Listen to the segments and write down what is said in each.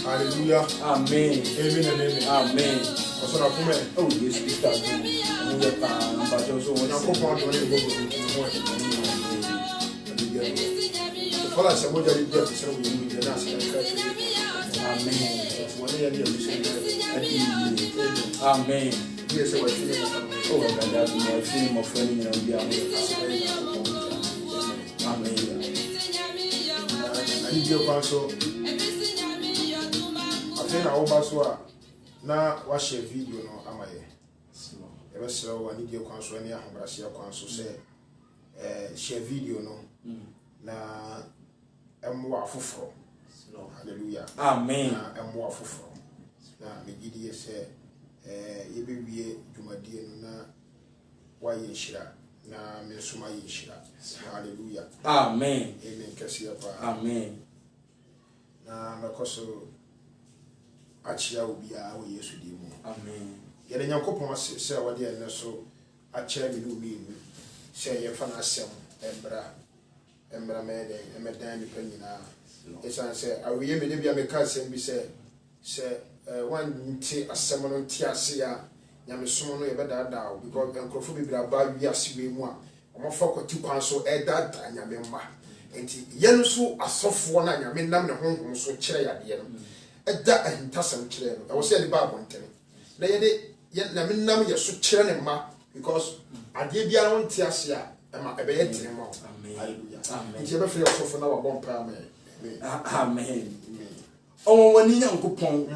Hallelujah. Amen. Amen and amen. Amen. What's up, man? Oh, yes, we start. We are but also when I'm going to go follow some other death, so we need the national Amen. One year, Amen. yes, I was Oh, that we are feeling more friendly and we are Amen. I need your counsel. I think I over now watch a video no am I ever so I need your counsel any Abrasia counsel say share video no na emwa foforo hallelujah Amen emwa foforo na me gidi say yebewie dwumadie no na waye shira na me soma ye shira hallelujah Amen amen kasiya pa Amen na makoso achia obia wo Yesu di mu Amen yele Nyankopon se wode ene so achia mi no mi se ye fa na asem embra mede emedan mi panyina esan se awiye me de bia me ka asem bi se wan nti asem no nti ase ya nyamesom no ye bedada because enkrofo bibira ba wi ase we mu a omofa kwati kwan so edada nyamemma enti yenu so asofo na nyame nam ne honhom so kire yade no eda ahintasam kire no e wo se de ba bontene na yede nyame nam ye so kire ne ma because ade bia no nti ase a ema ebe ye tene ma hallelujah enti ye be free asofo na wa bompa amen Amen Oh, when you uncle Pong,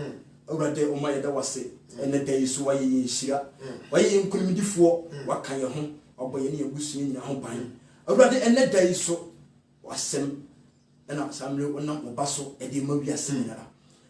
already on my other was it, and the days why you shira, why you couldn't before, what kind of home, or by any bush in your home pine. Already, and the day so was some, and not some little number bustle, and the movie a similar.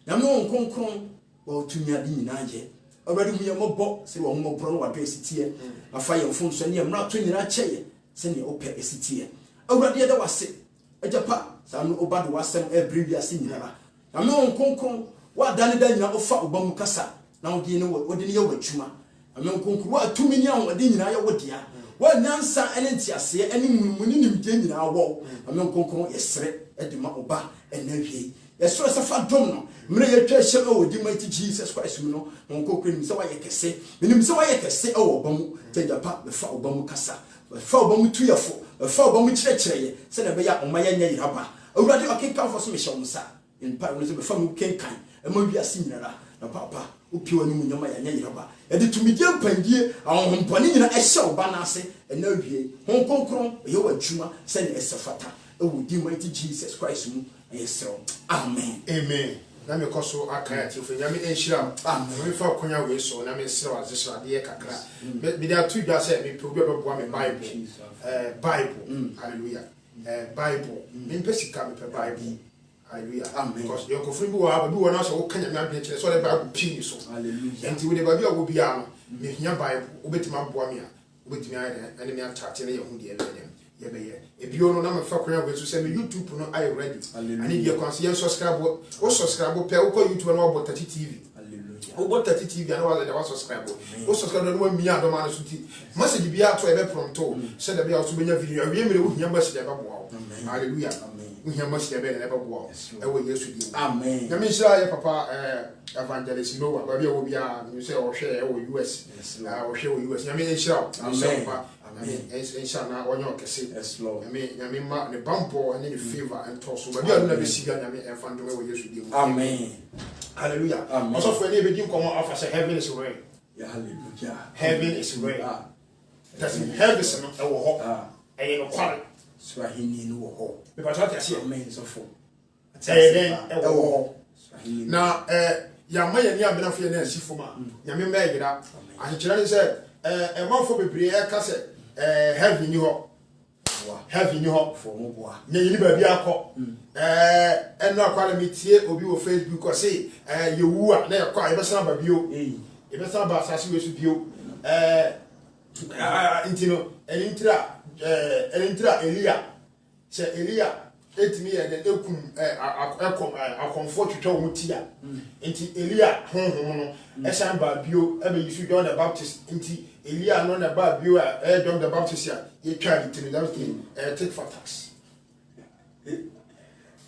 Now, no one or to me, I didn't know yet. Already, we are more box, so more brown or basic here. A fire phone, send you not to your chair, send you open a city. Already, there was it. A japa, some obad was some every similar. Na me onkonkron wa dane da nyina ofa obamu kasa na wodi ne wodi ne yewatuma na me onkonkron wa tumi ni an wodi nyina yewodia wa nyansa ene ntiase ene munmuni nimje nyina wo na me onkonkron yesre edima oba enahwie yesro safa dom no mre yetwa hye wodi mighty Jesus Christ mu no onkonkron mi se wa yekese menim se wa yekese e wo obamu tejapa me fa obamu kasa fa obamu tuyafo fa obamu kirekireye se na be ya omaya nya yiraba awurade okenkan fo so me hye musa in part was before we can kind and maybe a senior na papa upio ni munyama ya nyiraba e de tumidie mpandie ahompani nyina ehye obanase na wie honkonkron ye wadwuma se ne esefata e wodi mighty Jesus Christ mu yesro amen amen na me koso akaya ti fo nyame enhira amen me fa konya we so na me sira wa zesra de kakra me da tu dwa se me probi bebo me bible hallelujah bible me pesika me bible hallelujah amen because your kofri bi wa bi wona so wo kanya me adwe kire so le bible pin so hallelujah enti we de ba bi a wo bia no me hia bible wo betima boa me a wo betimi ayɛ ene me atate ne ye hu de ele ye be ye bio no na me fa kwan go so say me YouTube no I ready ani dey consider subscribe o subscribe pe o ko YouTube no about 30 TV hallelujah o about 30 TV and wa dey subscribe o subscribe no mi adoma no so ti message bia to e be prompto say da bia so benya video awie mere wo hia message e be boa hallelujah wo hia message e be na e be boa e wo Yesu di amen na me sha ye papa evangelist Noah ba bia wo bia me say o hwe e wo US o hwe wo US na me sha amen amen inshallah onyo kese yes lord nyame ma ne bampo ne favor and toss so bia na be siga nyame e fa ndo wo Yesu di amen hallelujah also for any be dim come off say heaven is rain yeah hallelujah heaven is rain that's in heaven is no e wo ho e no kware so ahini no wo ho be ba ta say amen so for then e wo ho na ya ma ya ni abena fie na asifo ma nyame ma yira ahekira ni say e manfo bebre e ka say heaven ni ho heaven ni ho for mo boa nya yini ba bi akọ eno akwala metie obi wo Facebook o say yewu a na ye kwa ye be san ba bio ye be san ba asase we su bio intino elintira Elia se Elia etimi ye de ekum akonfo twetwa wo tia enti Elia honhom no e san ba bio e be yisu John the Baptist enti Elia no na ba bio John the Baptist ya ye twa intino that take for tax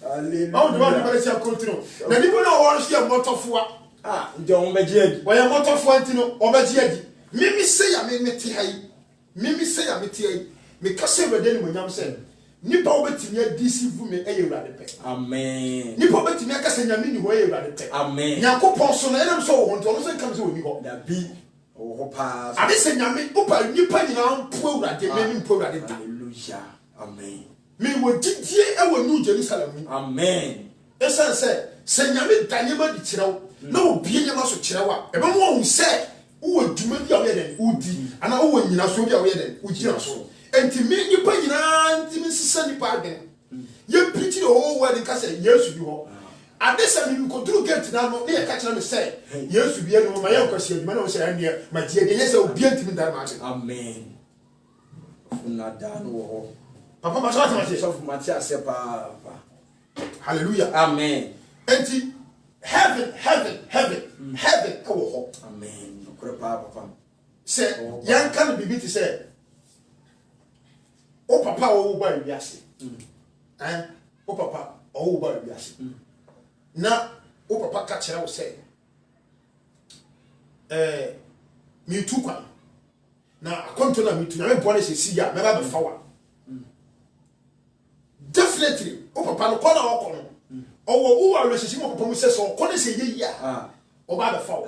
hallelujah how do you want to continue na nipo na wo so ya motofoa nje on beji adi wo ya motofoa intino o beji adi mimi say ya me meti hai mimi say ya meti hai me kase be den mo nyam say nipa obetimi adisi vu me eyewrade pe amen nipa obetimi akasa nyame ni ho eyewrade pe amen yakopon so na enam so wo nto no se kam se oni ho da bi ho pa ade se nyame opa nipa nyina mpo ewrade me mpo ewrade da hallelujah amen me wo didie e wo New Jerusalem amen esa se nyame danyema di kirew na obi nyama so kirew a e be mo hu se wo dwuma bi a wo yeden udi ana wo nyina so bi a wo yeden ujira so enti me nipa nyina enti me sisa nipa aden ye preach the whole world in say Yesu bi ho adesa mi ko duru gate na no ne ka kira me say Yesu bi eno ma ye kwasi adwuma na wo say ane ma tie de ye say obi enti mi dar ma ase amen na da no ho papa ma so say so mati ase pa hallelujah amen enti heaven e wo ho amen okre pa papa say yan kan bibi ti say o papa wo ba wiase o papa o ba wiase na o papa ka kire wo say mi tu kwa na akonto na mi tu na me bone se siya me ba be fawa definitely o papa no kona o kono o wo wo a sisi mo papa mu se so kona se ye ya o ba be fawa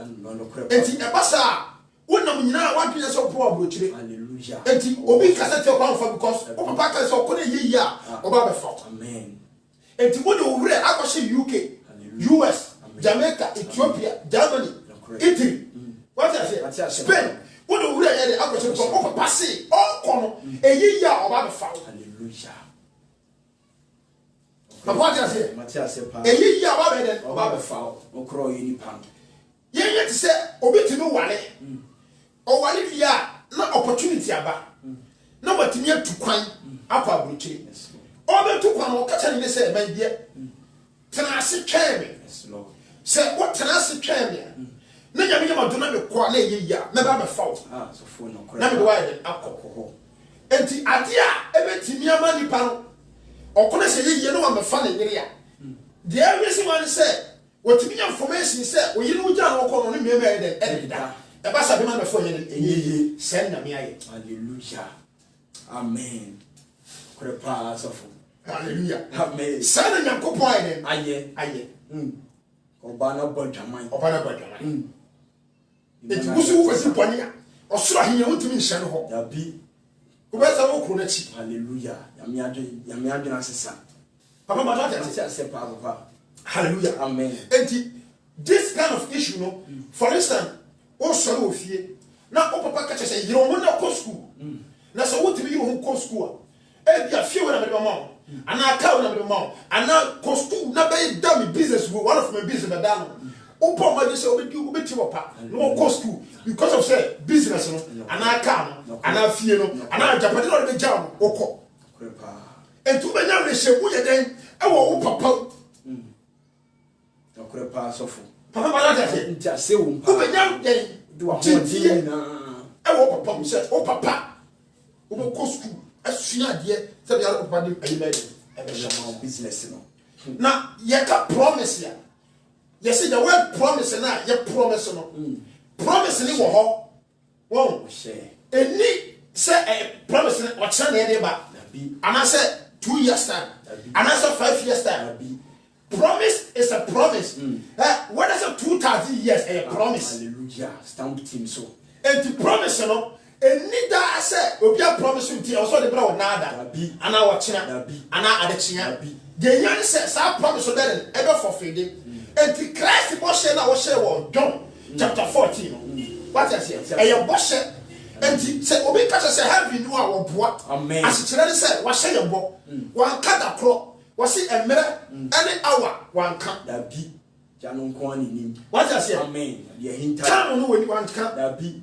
enti e basa wonam nyina wadwene so po abrochire hallelujah enti obi kasa te kwa mfa because o papa ka so kona ye ya o ba be fawa amen enti wo de owure akose UK US Jamaica Ethiopia Germany Italy what I say Spain wo de owure ye de akose so o papa se o kono eyi ya o ba be fawa hallelujah what I say Matthias pa eyi ya ba be de o ba be fawa o kro yi ni pan ye te say obi ti no wale o wale bia na opportunity aba na watimi atukwan akwa abrochire o be tukwan o kacha ni say man bia tena ase tweme say what tena ase tweme na nyame nyama do na me kwa na ye ya me ba be fawo so fo no kora na me do wide akoko ho enti ade a ebetimi ama nipa no okona say ye no wa me fa na nyere ya de every one say watimi information say oyire wo ja na okono no me me ededa e ba sa be ma be fo ye send na me aye hallelujah amen krepa asofo hallelujah amen send na yakopon aye obana bodwaman eti busu wo fasi boni a osoro ahenya wotumi nhye no ho dabi ko be sa wo kro na chi hallelujah yame adwena sesa papa ma ta ase papa hallelujah amen enti this kind of issue no for instance o soro ofie na o papa ka chese yiro mo na ko school na so wotumi yiro ho ko school e bia fie we na me mama ana ka we na me mama ana ko school na be da me business go one of my business be da no o po ma dey say o be ti papa no ko school because of say business no ana ka no ana fie no ana japade no be jam o ko Entu benya rehye wo ye den e wo papa okure pa sofo papa ba la te nti ase wo mpa wo benya den do wa hodi na e wo papa se wo papa wo go school asua de se bia papa de ayi la e be shama business no na ye ka promise ya ye say the word promise na ye promise no promise ni wo ho wo share eni say promise ni o cha na ye ba ana say 2 years time ana say 5 years time promise is a promise what is a 2000 years a promise hallelujah stamp team so and the promise no eni da say obi a promise nti o so de bra wo nada ana wo chena ana adechia the yan say sa promise so there e be forfeit and the Christ bo share na wo share wo John chapter 14 what I say e ye bo share and say obi catch say heaven no a wo boa amen asikire say wo share ye bo wan kada kro wo see emere any hour wan ka da bi jano nko ani nim what I say amen ye hinta kan no we wan ka da bi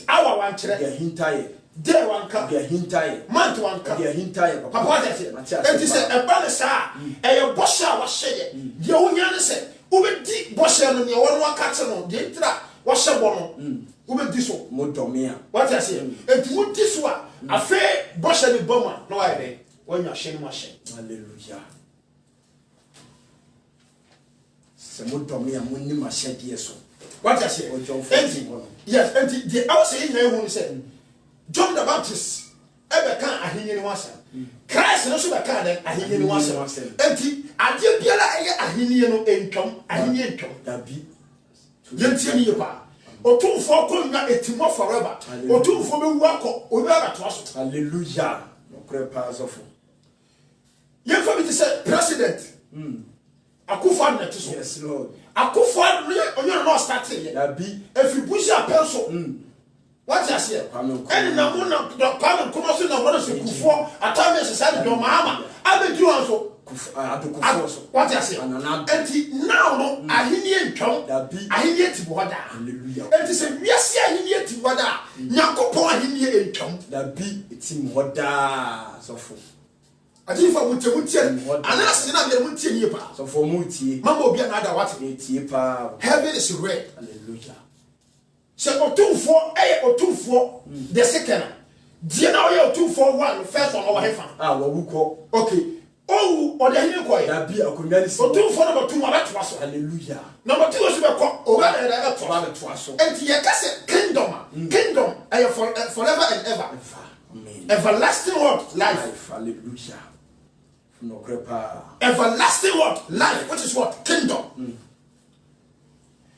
hour wan kire ye hinta ye day wan ka ye hinta ye month wan ka ye hinta ye papa what I say and say e ba le sa e ye bo share wo share ye ye onya ne say wo be di bo share no ne wo no ka te no de tra wo share bo no wo be di so mo domia what I say and wo di so a afa bo share ni boma no wa ye when you are sharing my share. Hallelujah. Semutomia muni mashedi yeso. What I say? Yes, and the I was saying now when said John the Baptist ever can ahiye ni wasa. Christ no so be can ahiye ni wasa. Enti ade biara eye ahiye no entwom, ahiye entwom. Dabi. Yentie ni yepa. Otumfo ko nwa etimo forever. Otumfo be wu akọ, obi abato aso. Hallelujah. No pray pass of. You for me to say president. Akufo na so. Yes, Lord. Akufo onye no starting here. Dabi. If you push your pencil. What you say? And na mo na Kwame Nkrumah so na mo so Kufo atame society do mama. Abedu anso. Kufo so. What you say? And now no ahini entwom. Dabi. Ahini tiboda. Hallelujah. And say wiase ahini tiboda. Yakopon ahini entwom. Dabi etim hoda sofo. Adi fa mutie ana se na be mutie nie pa so for mutie mama obi na ada what tie pa heaven is red. Hallelujah. Se otumfo the second die na oye otumfo one first one over hefa wa wuko okay o de hini ko da bi akonwa ni otumfo number 2 wa to aso. Hallelujah. Number 2 so be ko o ga da to aso and ye ka se kingdom ay forever and ever. Amen. Everlasting what life. Hallelujah. No crepa. Everlasting what life, which is what kingdom.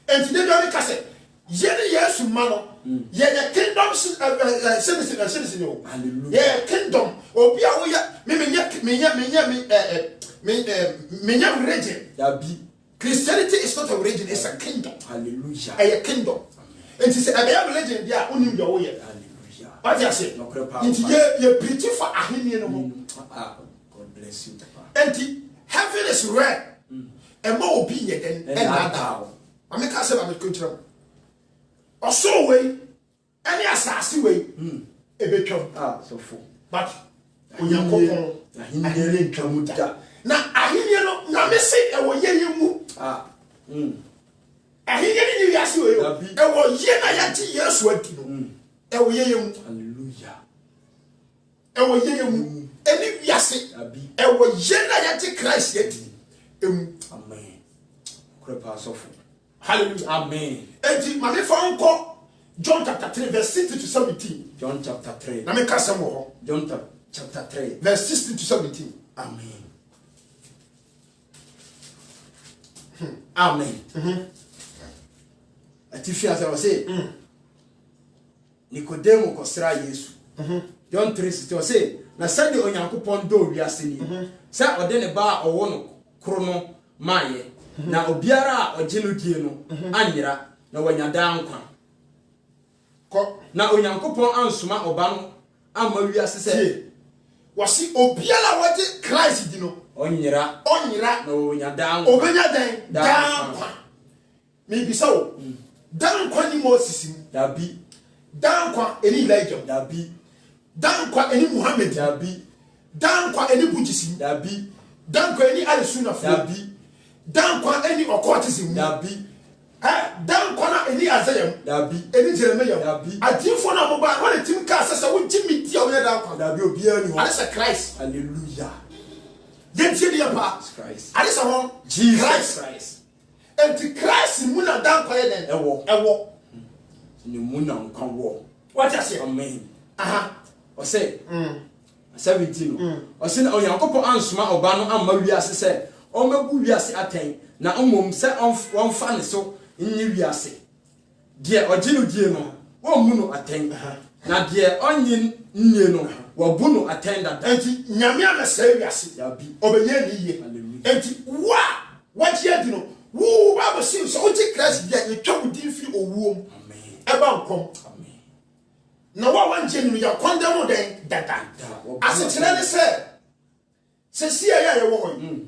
And today we can say, "Yeni Yesu mano, ye kingdom citizen yo. Ye kingdom. Obi awoya me religion. Dabi. Christianity is not a religion; it's a kingdom. Hallelujah. A kingdom. And to say a religion, they are only your way. Hallelujah. What you say? No crepa. Ye preaching for ahini no. God bless you, Papa. And heaven is red. And more obedient and now. I make us about the control. Or so way, any assassin way, a bit so full. But when you're going, I hear it come with that. Now I hear you, now me say, I will hear you. I hear you, yes, you will. I will hear my years working. I will hear you. Hallelujah. I will hear you. Any yasi, e wo yena yati Christ yet. Amen. Crepa sofu. Hallelujah. Amen. Enti mame fa onko John chapter 3 verse 16 to 17. John chapter 3. Na me ka sam ho. John chapter 3 verse 16 to 17. Amen. Amen. Atifi asa wa say. Nikodemo ko sra Yesu. John 3:16 say na sade onyankopon do wiase ni sa ode ne ba owo no kro no maye na obiara a oje no die no anyira na wanyada nkwa ko na onyankopon ansoma oba no amma wiase se wasi obiara waje Christ di no onyira na wanyada nkwa obenya dan nkwa me bisa o dan nkwa ni Moses dabi dan nkwa eni Elijah dabi dan kwa eni Muhammad dabi dankwa eni bujisim dabi dankwa eni alisuna fo dabi dankwa eni occultism dabi dankwa na eni azayam dabi eni jeremeyam dabi atimfo na mo ba wona tim ka sesa wo timi ti o ne dankwa dabi obi ani ho alisa Christ hallelujah yentie dia pa Christ alisa ho Jesus Christ enti Christ mu na dankwa ye den ewo ni mu na nkwa wo what you say amen o say 17 o say na Onyankopon ansoma oba no amma wiase se o magu wiase aten na mmom se on fa ne so nyi wiase de oje no die no wo mu no aten na de onyi nie no wo bu no aten da enti nyame ana se wiase yabi obenye ni ye enti wa je di no wo ba bo sin so o ti Christ dia ye twa wo din fi owuom amen eba nkom na wa wanje ni ya condemn den dada asetire ne se sie ya ye wo hoyi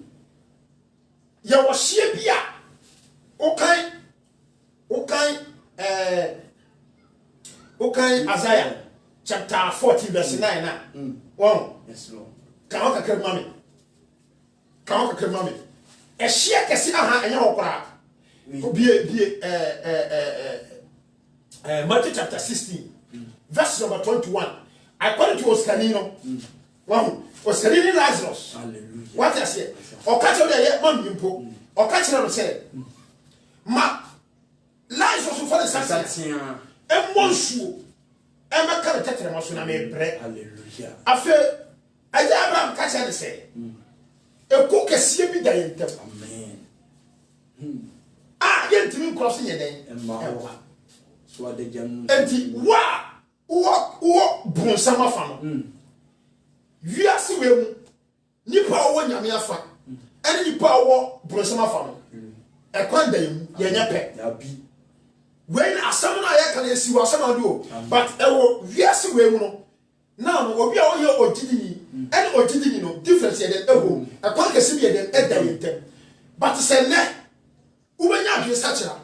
ya wo hie bia okan Isaiah chapter 40 verse 9 na wow yes Lord kan ka krema me e hie kesi aha enya ho kora bie Matthew chapter 16 verse number 21 according to Oscanino wow Oscanino Lazarus hallelujah what I say o ka tell dey man mpo o ka tell no say ma Lazarus for the santia emonsuo e ma ka tetere mo so na me bre hallelujah afa aja Abraham ka tell say e ku kese bi da yentem amen yentimi cross ye den emma so ade jam enti wo bronsama fa no wiase we mu nipa wo nyame afa ene nipa wo bronsama fa no e kwan da yemu ye nya pe yabi when asam na ye kan esi wo asam ado but e wo wiase we mu no na no obi a wo ye ogidini ene ogidini no difference ye den e ho e kwan kese bi ye den e da yentem but se ne wo nya bi sachira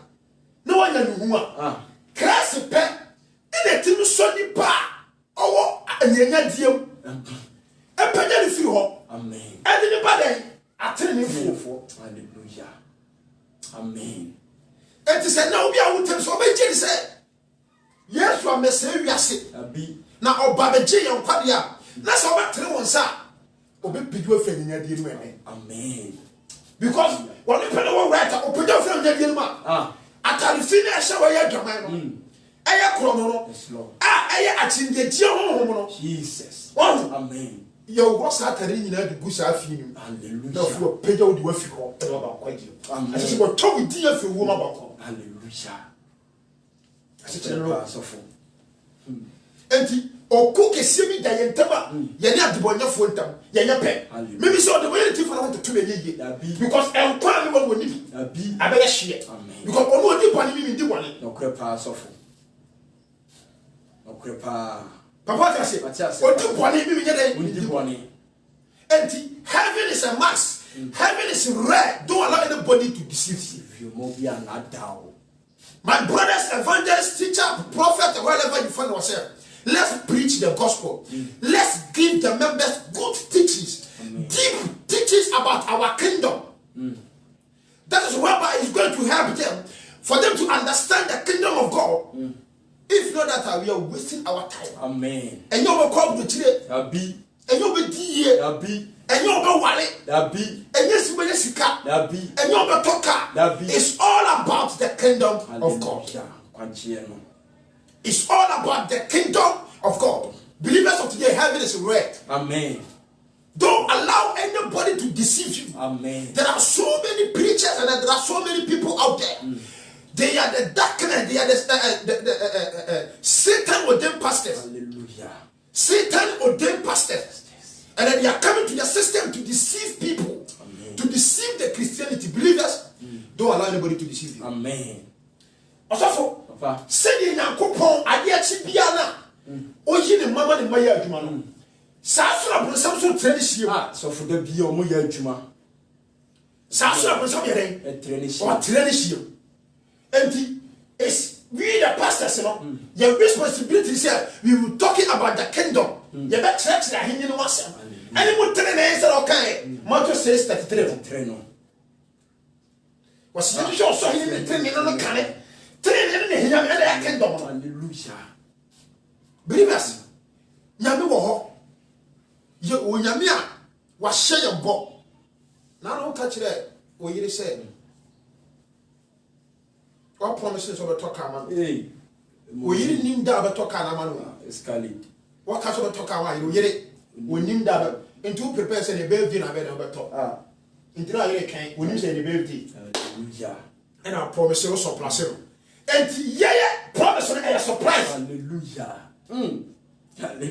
na wo nya nuhu a Christ pe ene tim so nipa owo anyanya diem e panya ni firi ho amen ene ni baden atere ni fofo hallelujah amen enti se na obi a wotem so be gye se Yesu amese wiase abi na oba be gye yon kwade a na so oba tere won sa obi pidu afanyanya die no ene amen because when you pay one right o pidu afanyanya die no ma atari fini a hye wa ya dwaman no eye krono no yes Lord eye achindegye honhom no Jesus amen yo go sa atari nyina de gu sa afini hallelujah na fu peja wo de wafi ko e ba kwaji amen ase wo to wo di afi wo ma ba ko hallelujah ase chenro sofo enti oku kesi mi da yentama ye ne adibonyafo ntam ye nya pe mimi so de we ti fa want to be ye because enkwa mi wo ni bi abi abeye hye amen because ono odi boni mimi di boni no krepa sofo no krepa papa ta se odi boni mimi nye den di boni enti heaven is a mass heaven is rare don't allow anybody to deceive you mo bi anadao my brothers evangelists teacher prophet wherever you find yourself. Let's preach the gospel. Let's give the members good teachings, deep teachings about our kingdom. That is whereby it's going to help them for them to understand the kingdom of God. If not that, we are wasting our time. Amen. And you will come to today. Abi. And you will be here. Abi. And you will be wale. Abi. And yes, you will sika. Abi. And you will be talker. Abi. It's all about the kingdom of God. It's all about the kingdom of God. Believers of today, heaven is red. Amen. Don't allow anybody to deceive you. Amen. There are so many preachers and there are so many people out there. They are the darkness. They are the Satan ordained pastors. Hallelujah. Satan ordained pastors. And then they are coming to the system to deceive people. Amen. To deceive the Christianity. Believers, don't allow anybody to deceive you. Amen. Also, say Yankopon Adiachi Biana. Oji ne mama ne maya adwuma no. Sa so na bronsam so treni hie. So for the bi o mo ya adwuma. Sa so na bronsam ye den. Treni hie. O treni hie. Enti is we the pastors no. Your responsibility is we will talking about the kingdom. You better church that he no wasem. Any more tenants are okay. Motor says that treno. Was it also in the 10 minutes on the cannon? 10 minutes here and I can do. Hallelujah. Believers, Yami wo you Yamia was share your book. Now don't catch that. What you said. What promises of a talker? Hey. We didn't need that talker. Escalate. What kind of talker you get it? We need that into prepares and a baby dinner bed over top. Into I can when you say the baby. Hallelujah. And I promise you also plus him. And yeah, promise on a surprise. Hallelujah.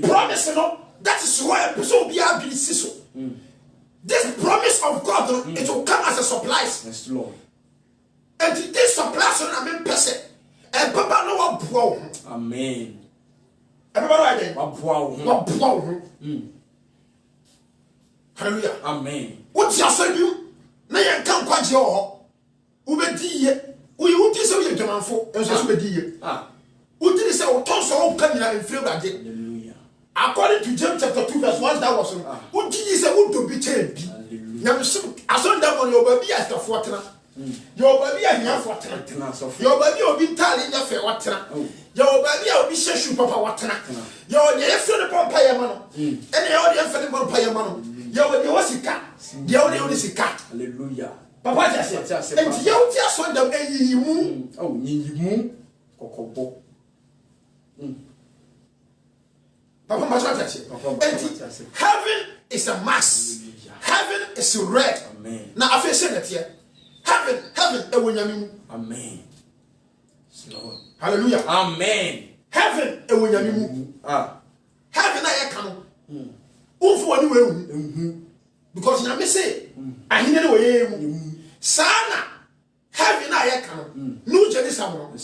Promise, you know, that is why I'm so be able to see so. This promise of God, it will come as a surprise. Yes, Lord. And this surprise on a main person. And Papa no one blow. Amen. Everybody, What blow. Hallelujah. Amen. What's your son? Now you can't quite your Ubedi. We would say you're German for as Ubedi. Who did say, oh, Toss all coming out in favor again? Hallelujah. According to James chapter 2, verse 1, that was who did you say would to be changed? I saw that on your baby as the fortuna. Your baby and your fortuna. Your baby will be telling your fair water. Your baby will be session papa water. Your nephew the Pompire and the audience for the Pompire. Your was a cat. Your is a cat. Hallelujah. Papa just said, and you just want them and you move. Oh, you move. Cocobo. Papa must heaven is a mass. Heaven is red. Amen. Now I feel saying that here. Heaven, Amen. Lord. Hallelujah. Amen. Heaven, heaven I can. For anyway, because you say, I hear the way. Sana, heaven I can. No Jerusalem.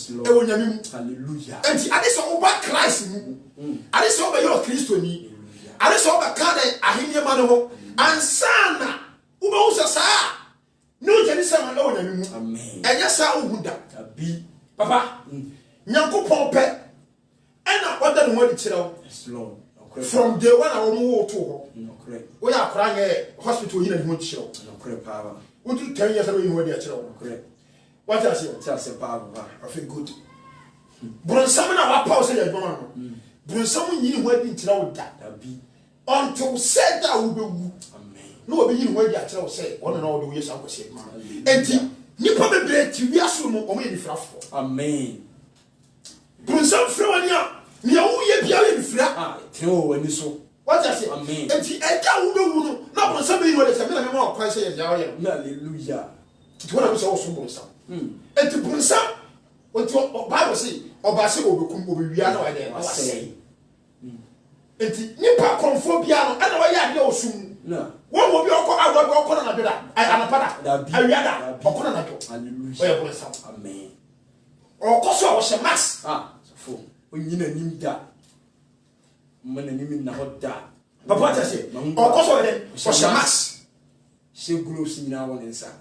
Hallelujah. And I saw about Christ. I saw by your Christ to me. I saw about Kada, I hear Mano, and Sana, who sa. No Jerusalem alone. Amen. And yes, I would be Papa. Nyanko Pompe. And what that one it's yes, Lord. From day one I will move to no correct. We are crying a hospital here in Montreal. No correct power. Would you 10 years ago in where they are? Correct. What does it? Tell us power. I feel good. But some of our powers are gone. But someone you went into that be until said that will be. Amen. No, be in where they are say one and all the years I was saying. And Nipa be bread to be assumed or maybe fluff. Amen. But some Fronia, near who ye be in flat. Tell when you so. What I say? Amen. And the Edgar will not on somebody who is a minimum of Christ. Hallelujah. It was also Bunsa. And to Bunsa, what your Bible say, or Basil will come over Viano. I say. And Nipa confirm piano, and I know soon. No. What will be your call? I will go on a bit. I am a pada. I read or Hallelujah. Amen. Or Cosso was a mass. So when you name that. Man, and you know that. But what I say, or Cosso was a mass. She grows in our one inside.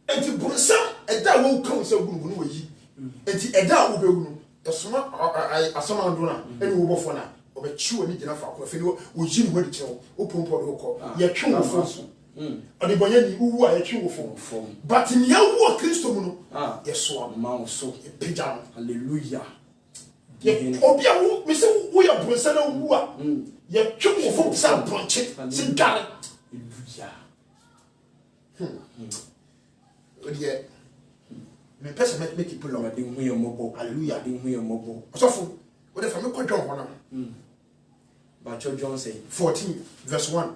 And to Bunsa, and that won't come so good. And the Eda will be the smart I saw on Dona, and we will for now. But chew and eat enough for Philo, which you would tell, open for the call. Yet, true for on the Boyani who are a true form. But in your work, Christo, yes, so mouse so a pigeon. Hallelujah. Obia, Mr. We are Brazil, who are yet true for some punch it, sit down. Hallelujah. Me person make it pull on. I didn't hear mobile. Hallelujah. I didn't hear mobile. So, what if I make quite one? But John say 14 verse 1.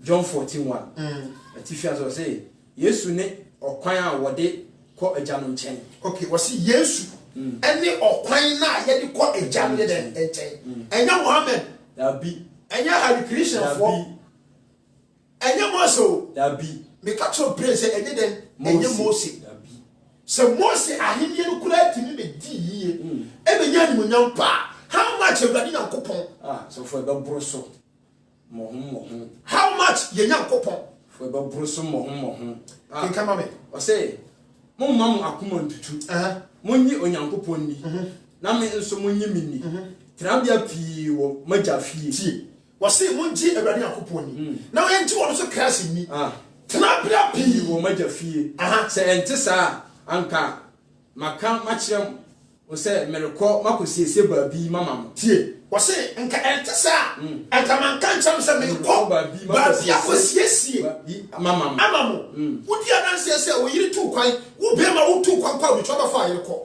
John 14:1. Atifias will say, Yes, ne or kwaya wade ko a janum chain. Okay, was he yes? Any or kwina yet ko a jam then and chain. And young Muhammad, that be, and you have a Christian for. And you also, that be, because of praise and then and you Moses. So Moses, I hear you could to me be D. Every young pa. How much of the young coupon? So for the brosso. How much ye young coupon? For the brosso mohon. Come on, or say, Mon mamma accumon to Muni on young coupon. Name so muni mini. Trabia pee or major fee. wɔse monji awurade akoponi na wɔnti wɔn so krasi ni tena bra pi wo magya fie sɛ ente saa anka maka makyerɛ wo sɛ merekɔ makosiesie baabi mama tie wɔse nka ente saa anka manka nkyɛm sɛ merekɔ baabi akosiesie mama wodi adanse sɛ wo yiri tu kwan wo bema wo tu kwan pa wo twa ba fa yiri kɔ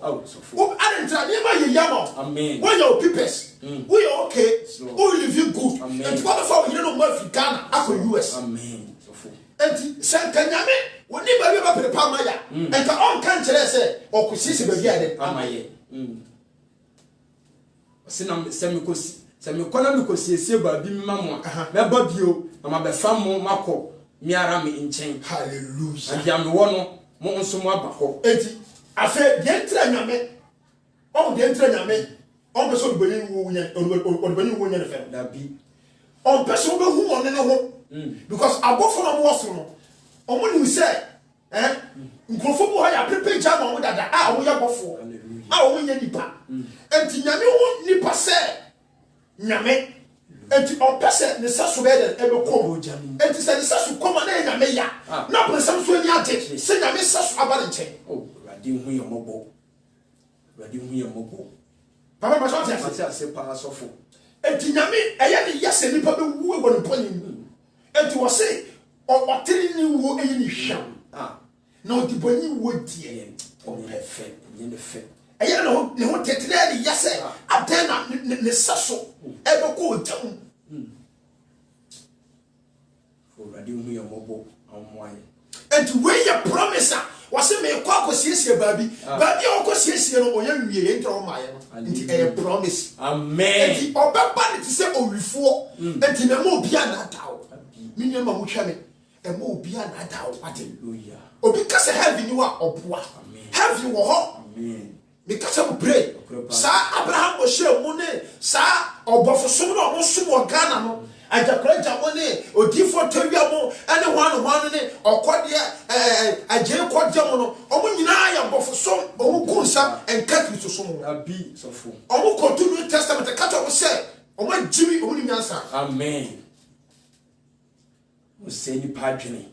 wo adentra ne ma ye yama amen wo your pipes wo you okay wo live good and what fa wo yiri no ma fi Ghana akɔ US amen enti sɛ kanyame woni baabi ba prepa ma ya enka on kan kyerɛ sɛ okosisi baabi ade amaye sinam semikosi semikona mikosiesie baabi mama meba bio na mabefa mo makɔ miara me nkyɛn hallelujah and am wo no mo nso mo aba hɔ enti afa de ntra nyame on de ntra nyame on be so bani wo nya on bani wo nya ne fe da bi on be so be hu on ne ho because abofo no mo so no on nim say nkrofo bo ha ya prepare jam on dada a wo ya bofo a wo nya nipa enti nyame wo nipa sɛ nyame enti on pese ne saso be de e be ko enti sɛ ne saso koma na nyame ya na pensam so ani ate sɛ nyame saso aba ne nkyɛn oh radi hu ye mobo papa ma so ate pa asofo enti nyame ɛyɛ ne yase nipa be wu wɔ ne pɔni enti wo se o tiri ni wo eyi ni hwa na o di boni wo die o me fe nye ne fe ɛyɛ ne ho tetere ne yase adan na ne saso e be ko jam for radi hu ye mobo amwaye enti we ye promise a wase me kwa akosiesie baabi a okosiesie no oya nwie ye ntra o maaye no enti e promise amen enti obeba ne ti se owifo enti na mo bia na dawo minye ma mo hwame e mo bia na dawo hallelujah obi kase heaven ni wa oboa heaven wo ho amen me kase mo pray sa Abraham mo hye mo ne sa obofo som no mo som o Ghana no ajakora jamone odifo tawia mo ene hwan ne okode aje kodja mo no omo nyina ya bofosom omo kunsa enka Kristo som abi sofo omo kotu New Testament ka to se omo jimi omo ni nyansa amen o se ni padwene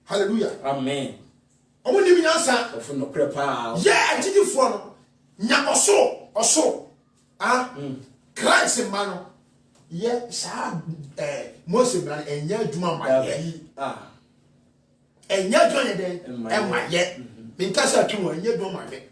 hallelujah amen omo ni nyansa sofo no krepa ye agidifo no nya osoro Christ man no ye sa Mose bran enya adwuma maye enya adwuma den maye me nkasa atwu enya adwuma maye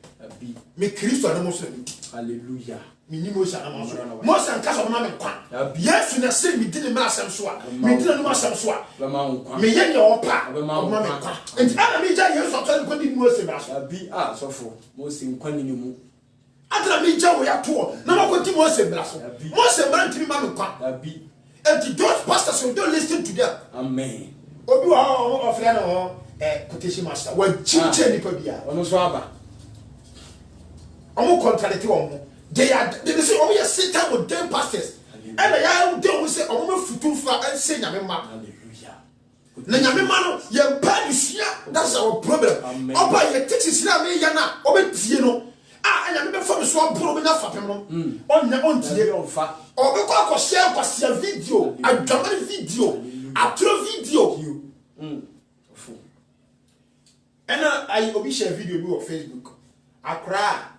me Kristo na mo so ni hallelujah me ni Mose na mo so Mose nkasa ma me kwa Yesu na se me dine ma asem so a me dine no ma asem so a me ye ne opa ma me kwa enti ana me ja Yesu atwa ko di Mose ba so abi sofo Mose nkwani ni mu adra me ja wo ya to na ma ko di Mose bra so Mose bra ntimi ma me kwa abi and those pastors who don't listen to them amen obi wa ofre no quotation master wa chiche ni pa bia ono so aba omo contradict omo they say omo ya Satan with them pastors and ya dey we say omo mafutu fa and say nyame ma hallelujah na nyame ma no ye pa disia that's our problem oba ye teachings na me ya na obetie no nyame be fa me so abro me na fa pem no ontie onfa obi kwa akɔhyɛ video adwamane video atro video ofu ɛna ayi obi share video bi wɔ Facebook akra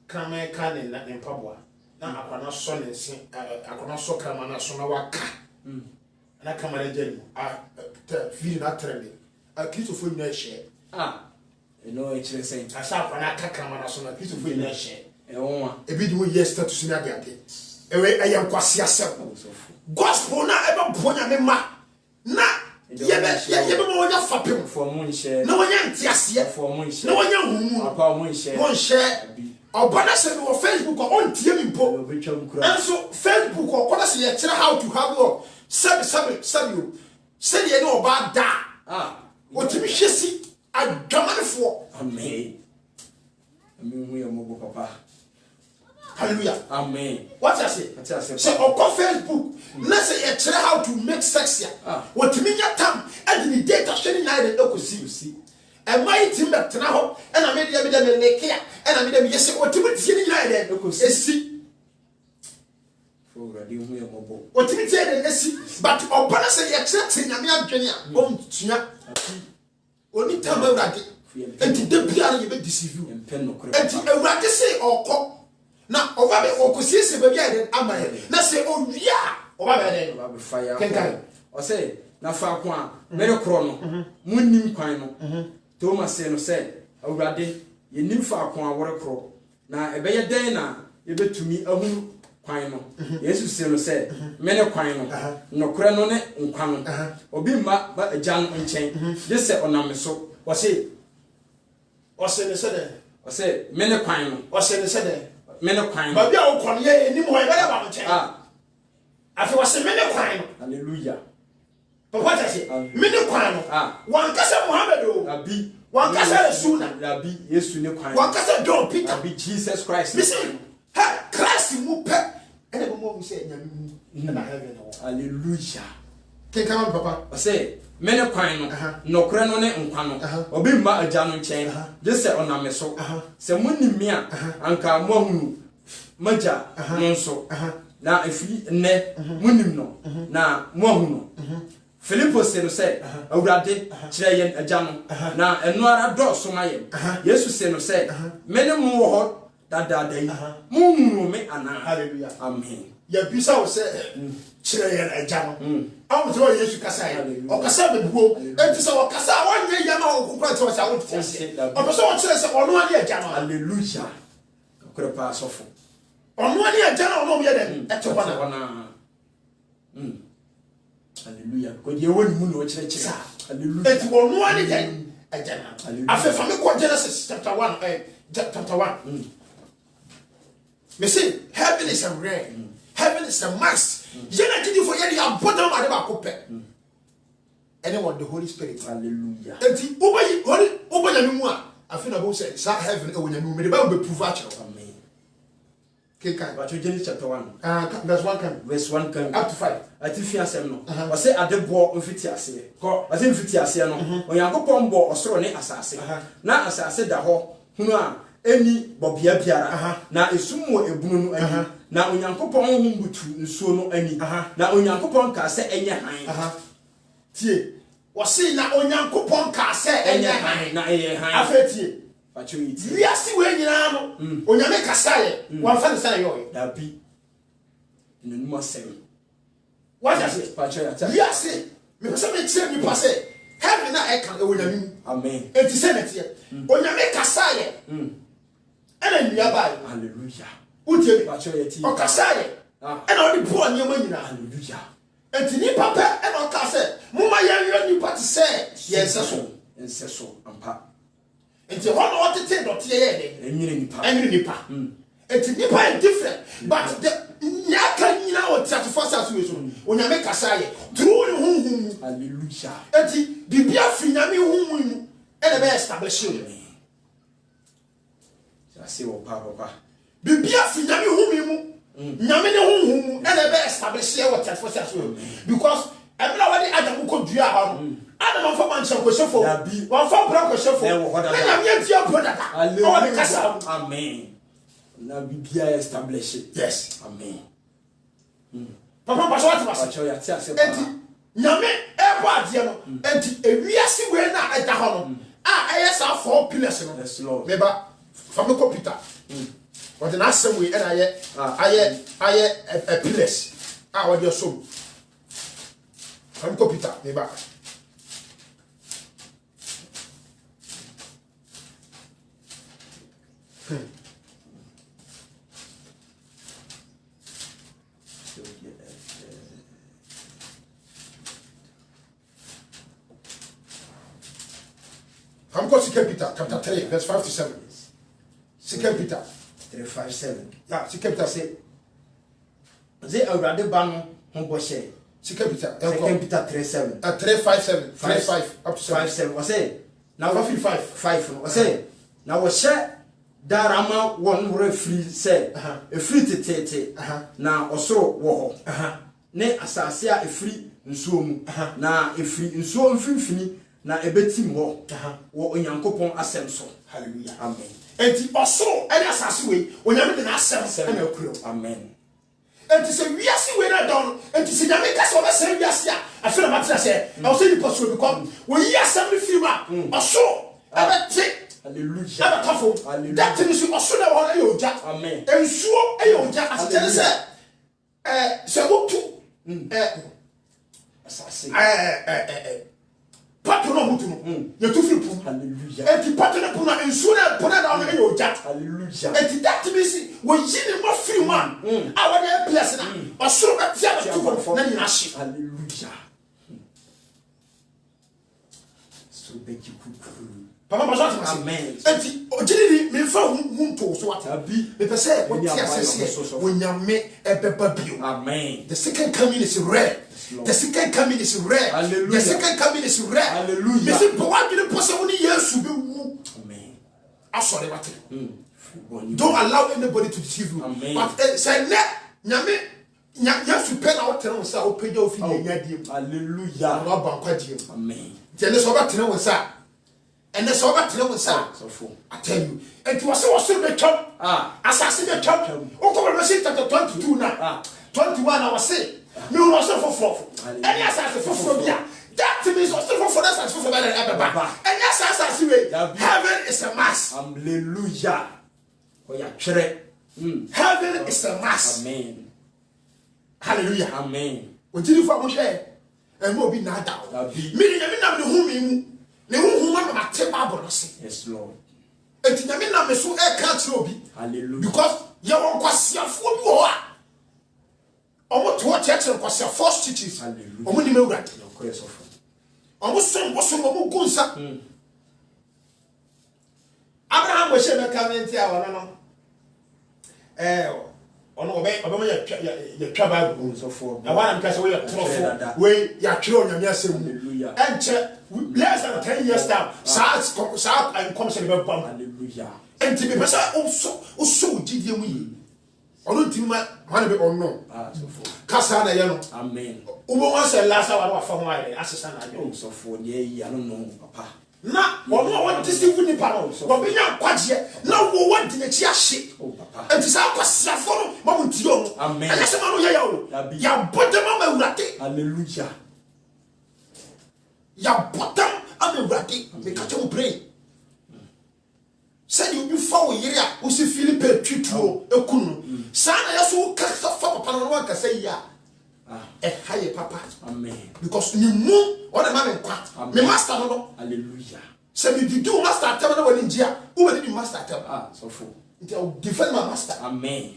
krama ka ne mpaboa na akwana so ne nse akwana so krama na so na waka na kamera gel video na trend Christopher nyina share eno ekire sɛn asa akwana ka krama na so na Christopher nyina share ɛwonwa ebi di wo yes status ni ade ewe ayam kwasi asem gospel na ebe bonya me ma na yebe mo wonya fapem fo mo nhye na wonya ntiase fo mo nhye na wonya humu apa mo nhye obana se no Facebook on tie mi mpo enso Facebook okoda se ye kire how to have sabi se ye no oba da otimi hwesi adwamanefo amen hu ye mo papa hallelujah amen what I say so on Facebook na say you try how to make sex ya what me nya tam and the data sharing na dey ekosi e my team that na ho e na me dey me leke ya e na me dey yes what me tie ni na dey ekosi for otimi tie de esi but obana say ye kire nyame adwene a ontua oni tama urade enti de biara ye be deceive you enti urade say okọ na oba be okosiesie ba bia de amaye na say owia oba be de oba be fire kenkan o say na fa ko a mere kro no munnim kwan no Thomas say no say urade ye nim fa ko a wore kro na ebe ye den na ye betumi ahunu kwan no Jesus say no say mene kwan no no kra no ne nkwan no obi ma ba agyan nchen je say onam so o say ne say de o say mene kwan no o say ne say de mene kwan ba bia o kon ye nim ho e ba ba nchen afi o say mene kwan no hallelujah papa ta say mene kwan no wan kasa Muhammad o abi wan kasa Rasuna abi Yesu ne kwan wan kasa John Peter abi Jesus Christ listen ha Christ mu pe ene bo mo say nyame na heaven no hallelujah kenkan papa o say mene kwan no no kra no ne nkwa no obi mma agya no nchen je se oname so se munimi a anka mo ahunu magya no nso na afiri ne munim no na mo ahunu Philippo se no say awurade kire yen agya no na eno ara do so ma yen Jesus se no say mene mo wo ho dada yi mo mu me ana hallelujah amen ya bisa o say kire yen agya no awu so Yesu kasa ye o kasa be buo enti so o kasa wonye ya ma o kokra te o sa wo ti ase o so o kire se ono ani agya no hallelujah kokra pa sofo ono ani agya no ono ye den e te wana hallelujah ko ye woni mu no kire kire hallelujah enti ono ani den agya no afefa me ko Genesis chapter 1 chapter 1 me say heaven is a realm heaven is a mass yena gidi for yedi abodam ade ba ko pe anyone the Holy Spirit hallelujah enti obayi mu a afi na bo say sa heaven e wonya mu me ba be prove a chero amen kekan but Genesis chapter 1 verse 1 can up to 5 ati fi asem no o say adebo mfiti ase ko ase mfiti ase no Onyankopon bo osoro ne asase na asase da ho hunu a eni bobia biara na esum wo ebunu no ani na Onyankopon humbutu nsuo no ani na Onyankopon ka se enye han tie wo se na Onyankopon ka se enye han na enye han afetie pacho yiti wiase we nyina no Onyame kasa ye wan fa ne sa yo da bi inu mo sem what does it pacho yata wiase me pese me tie ni pase heaven na e kan e Onyame amen enti se netie Onyame kasa ye ena nua ba hallelujah utie pacho yati o kasa ye ena odi po nyama nyina hallelujah enti ni papa ena o kasa muma ye ni pati se ye ense so ampa enti hono o tete dot ye ye enwire nipa enti nipa is different but the nyaka nyina o tete for sasu we so Onyame kasa ye through the hum hallelujah enti bibia fi nyame hum ena be establish you say wo papa bibia fi nyame hum mu nyame ne hum ena be establish ye what for sasu because ebla wadi adam ko dua ha no adam fa man ko shefo wan fa bra ko shefo na nyame antia po dada o de kasa amen na bibia establish yes amen papa paso what was pacho ya tia se enti nyame e bo ade no enti ewiase we na ada ho no ayesa 4 pillars no yes lord meba fa me computer what na asem we na aye a pillars what your so fa me computer meba I'm going to 2 Peter chapter 3 verse 5 to 7. 2 Peter 3:5-7. Yeah, 2 Peter say. Ze awurade ba no ho bo hye. 2 Peter 3:7. 3:5-7. 3:5 up to 7. 5:7. O say na wo 5 no. O say na wo hye darama won wora free say e free tetete na osoro wo ho. Ne asase a e free nsuo mu na e free nsuo mfimfini na ebetim ho wo Onyankopon asem so. Hallelujah. Amen. Enti osoro ene asase we Onyame de na asem na akuro. Amen. enti se wiase we na don enti se nyame ka se obesere wiase a afi na matra se I will say the possible because we yi asem ni film a oso abete hallelujah abatafo that means oso na won ayo oja amen ensuo ayo oja asete se wotu asase patron mutu no ye tu firi pu hallelujah enti patron pu na ensuo na pu na da won ayo oja hallelujah enti that means we yi ni mo firi man a won e place na oso na tia batu na ni na hye hallelujah so thank you papa bazo ati amen enti ojini ni me fa hunto so ati abi me pese o ti asese wonyame ebeba bio amen the second coming is rare the second coming is rare hallelujah the second coming is rare hallelujah me say po wa dwene pose woni yesu be wu amen asore bate don't allow anybody to deceive you amen. But say ne nyame yesu pe na wo tene wo sa wo peja ofi nya diem hallelujah ro ba kwa diem amen tene so ba tene wo sa and the sober tell so I tell you, and you was so the top, assassin the top, Oklahoma chapter 22 now, 21 I was saying, no was for any assassin for Phobia. That to me is also for us as for better ever. And yes, assassin, heaven is a mass. Hallelujah. Oh, yeah, heaven is a mass. Amen. Hallelujah. Amen. When did you find share? And more be not down. Meaning, I mean, I'm the whom ne hu ma ma te Bible se yes lord enti na me na me so e ka tire obi hallelujah because ye won kwasiafo bi ho a omo to church kwasiafo teachers hallelujah omo ni mewura no cross of omo so omo gunsa Abraham wo she me comment a wono no ono obe ma ya twa Bible so for na wana mka se we trofo we ya twere onyame asem hallelujah enche less than 10 years time sa and come say be bam hallelujah enti be pesa so gidie mu yi ono ntima wana be ono so for kasa na ye no amen ubo wan say last hour wa fa ho aye asesa na ajo so for ye I don't know papa na ono wa deceive ni pa no wo be nya kwaje na wo wa di na chi ahye papa enti sa kwasiafo no ma mu ntio no amen anya se ma no ya o ya bodema ma urate hallelujah ya bottom am urate me ka che mo pray said you before yiri a wo se Philippe twituo ekunu sa na ya so ka fa papa no wa ka say ya haye papa amen because ni mu ona ma me kwa me master no hallelujah say me di do master tem na wani njia wo wani di master tem so for nti I defend my master amen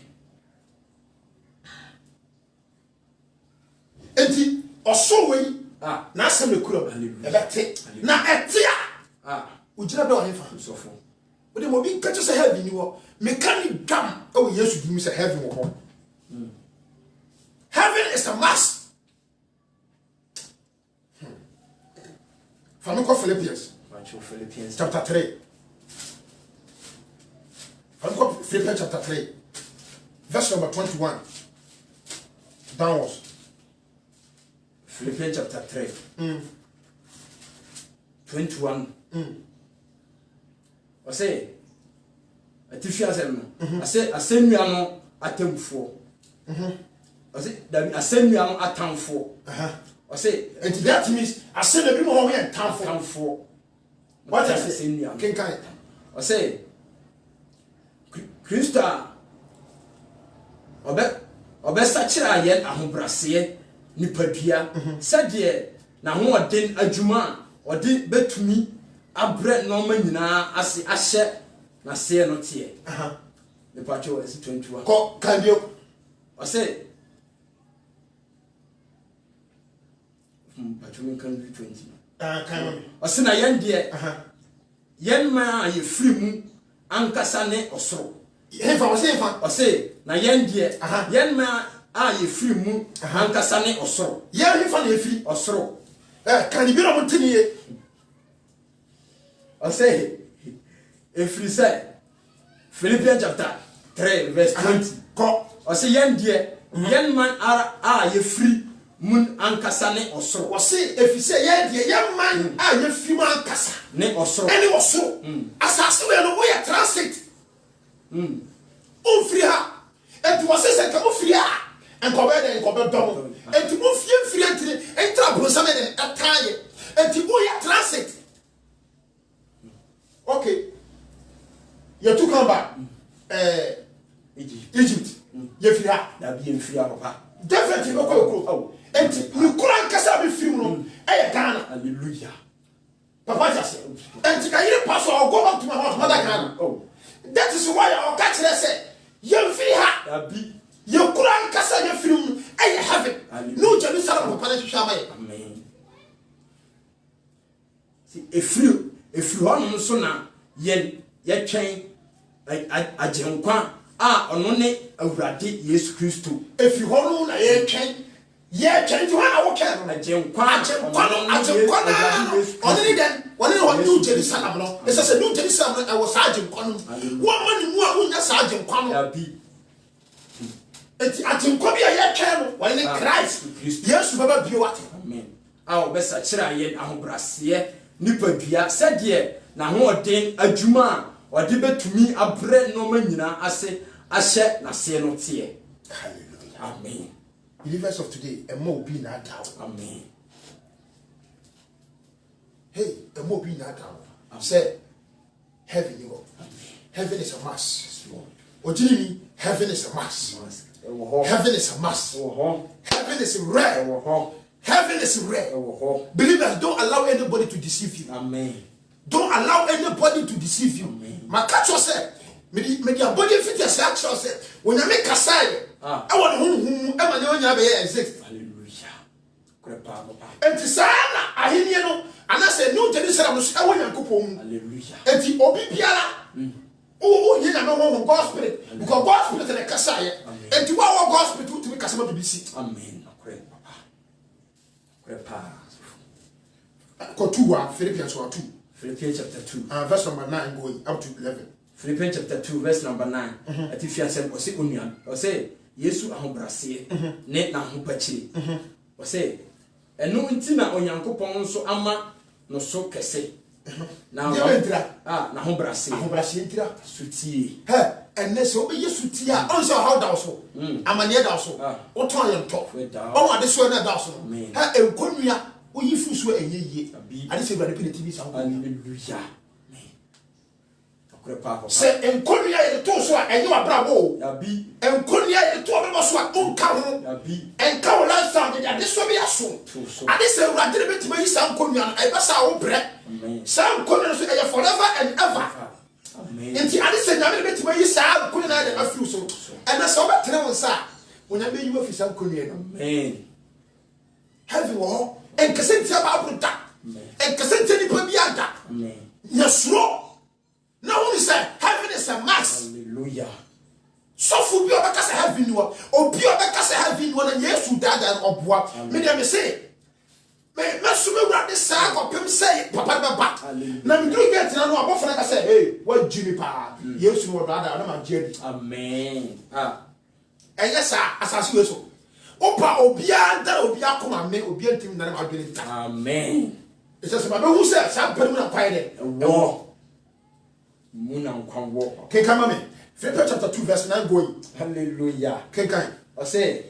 enti oso we na asem le kuro hallelujah ebete na etia ujira be wani fa so for we dey mo bi ka say heaven ni wo me kan ni dam e wo Yesu di mi say heaven wo ho heaven is a must. From Philippians chapter 3. From Philippians chapter 3, verse number 21. Downwards. Philippians chapter 3. 21. I say, I say, no atemfo. I say, I send me an atamfo. I say, and that means I send a bit more than time for. What I say, I say, Christa, Obesachira yet a humbrasier, Nipadia, said ye, now what did a Juma or did bet to me a bread Norman na as I said, na say not here. The party was 21. Can you? I say, but you can do 20. I say, I am dear. Yen man, you free moon, Ankasane or so. If I was if I say, na yen dear, yen man, you free moon, Ankasane or so. Yen if I free or so. Can you be on Tini? I say, if you say, Philippians chapter 3, verse 20. I say, yen dear, yen man are you free. Mun ankasane osoro. O say if you say yeah the young man you free man ankasa. Ne osoro. Any osoro. Asase we no we translate. O free ha. And was say say come free ha. enkobe dom enti mo fie antini entra brosame de ataye enti mo ya transit okay you to come back Egypt you feel da bi en fia papa definitely ko enti ni kuran kasa be firi no e Ghana hallelujah papa just enti ka yire pass or go back to my house mother Ghana that is why I catch they say you feel da bi you kuran kasa you firi e heaven no Jerusalem papa na hwehwa mai amen si efiri hono so na ye twen agenkwa ono ne awurade Yesu Kristo efiri hono na ye twen to ha wo ken agenkwa ono ni den woni New Jerusalem no ese se New Jerusalem no e wo sa agenkwa no wo ma ni mu a wo nya sa agenkwa no abi eti agenkwa bi a ye twen no woni Christ Yesu baba bio ate amen a obesa kira ye ahobrase nipadua sɛdeɛ na hoɔden adwuma a ɔde betumi abrɛ noma nyina ase ahyɛ n'ase no teɛ hallelujah amen believers of today emo obi na dawo amen hey emo obi na dawo say heaven you go heaven is a must ojini heaven is a must heaven is a must heaven is rare heaven is rare. Believers, don't allow anybody to deceive you. Amen. Don't allow anybody to deceive you. My catch yourself. Me your body fit yourself. When you make kasai, I want who exist. Hallelujah. And to sana, I hear you. And I say no Jerusalem. I want you to go. Hallelujah. And the obi piala. Oh, you know God's spirit because God's spirit is a kasai. And to our God's spirit to make kasama to be sick. Amen. Philippians 2. Philippians chapter 2. Verse number 9 going up to 11. Philippians chapter 2 verse number 9. Ati fiase o se onuan. O se Yesu ahobrase ne na hopachire. O se enu nti na Onyankopon nso ama no so kese. Na na hobrase. Ahobrase ntira sutie. Enne se obe Yesu tie a onse how da so. Amane da so. O ton ye nto. O ade so na da so. Enkonua oyifu so enye ade se brade pe TV sa. Hallelujah. Se enkonua ye to so a enye wa brabo. Abi. Enkonua ye to obe so a onka ho. Abi. Enka wo la sa de ade so be aso. Ade se brade be ti ma yi sa enkonua e ba sa wo bre. Amen. Sa enkonua so e forever and ever. Amen. Enti ade se nyame be ti ma yi sa enkonua na de afiu so. E na so be tere won sa. Wonya be yi wo fi sa enkonua no. Amen. Heaven wo en kasenti aba abruta. En kasenti ni pa bi ada. Amen. Yesro. Na who say heaven is a mass. Hallelujah. So for bi obeka say heaven wo. Obi obeka say heaven wo na Yesu dada oboa. Me dem say me sume wura de sa ko pem say papa baba. Na me do get na no abofra ka say hey, what Jimmy pa. Yesu wo dada na ma jedi. Amen. Yes sir, asase we so. Opa obia da obia koma me obia ntim na ma dwene ta. Amen. It's just about who said some put na kwai de. Wo. Muna nkwanwo. Ken kama me. Philippians chapter 2 verse 9 going. Hallelujah. Ken kan. O say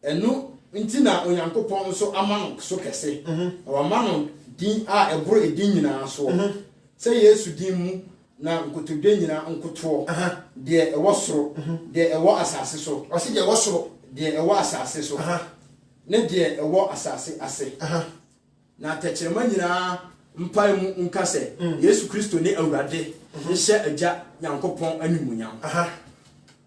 enu nti na Onyankopon nso ama no so kese. O ama no din a eboro edin nyina so. Say Yesu din mu na nkotodwe nyina nkoto. De ewo soro, de ewo asase so. O say de ewo soro, de ewo asase so. Ne de ewo asase ase. Na tekyerema nyina mpai mu nkase Yesu Kristo ne awurade ne hye agya Nyankopon animunyam.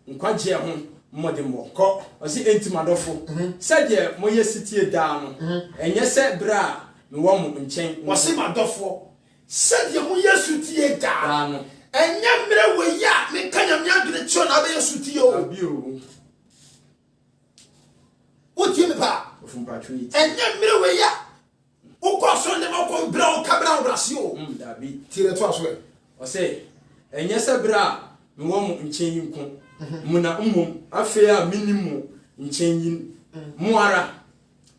Nkwaje ho modembo ko o si entimadofo se de moye sitie da no enye se bra me wo mo nchen wo se madofo se de mo Yesu tie da no enye mre we ya me kanya me adwene chio na be Yesu tie o abi o o tie me pa ofum patri enye mre we ya o ko so ne mo ko bra o kabra o brasio dabi tire to aso e o se enye se bra me wo mo nchen yinko muna afi a minimum nchen yin mu ara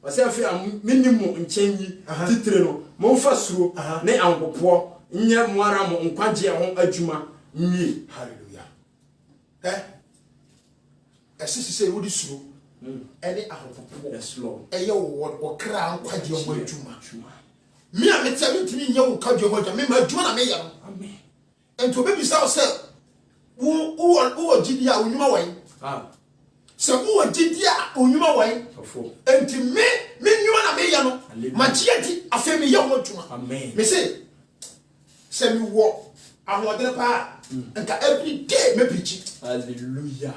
o se afi a minimum nchen yi titire no mo fa suro ne angopo nye mu ara mo nkwaje ho adwuma nwie hallelujah ɛsisi sɛ wodi suro ɛne ahopopo yes Lord ɛyɛ wo kra nkwagye wo adwuma me a metia mentimi nyɛ wo nkwagye wo adwuma me ma adwuma na meyɛ no amen enti obebisa wo sɛ wo gidi a onwuma wɔ sɛ wo gidi a onwuma wɔ enti me nwuma na meyɛ no magye di afɛ me yɛ wo adwuma amen me se sɛ me wɔ ahoɔdere paa nka every day me preach hallelujah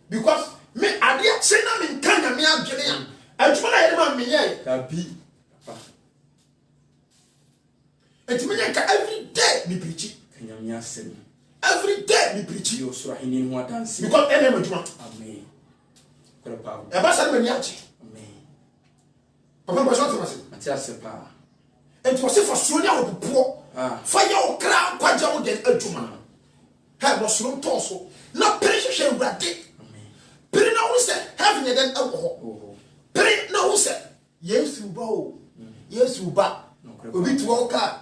because me adeɛ sɛ na me nka nyame adwene a adwuma na yɛde ma meyɛ dabi enti me nka every day me preach nyame asɛm every day me preach you so ahini ho adanse because ɛna me adwuma amen kora pa ɛba sɛ me ni agye amen papa bɔ so tɛmase ati ase pa enti wɔ se fa suro ne ahopopo fa yɛ wo kra kwagya wo de adwuma ha bɔ suro ntɔ so na pere hwehwɛ awurade pere na wo sɛ heaven yɛ den ɛwɔ hɔ pere na wo sɛ yesu ba o yesu ba obi to wo ka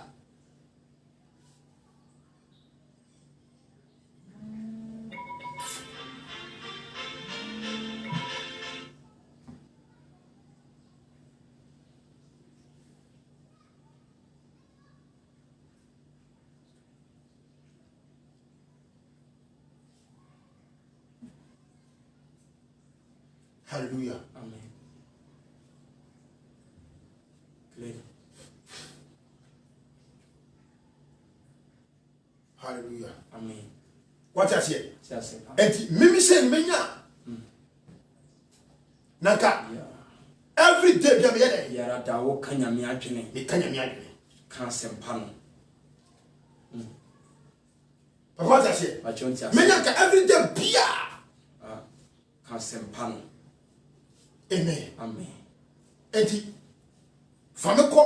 hallelujah amen clear hallelujah amen what I say ati ase pa enti mimi sɛ menya nanka every day bia me yɛ dɛ yara da wo ka nyame adwene me ka nyame adwene ka sempa no papa what I say ba chonti ase menya ka every day bia ka sempa no amen amen enti fa me kɔ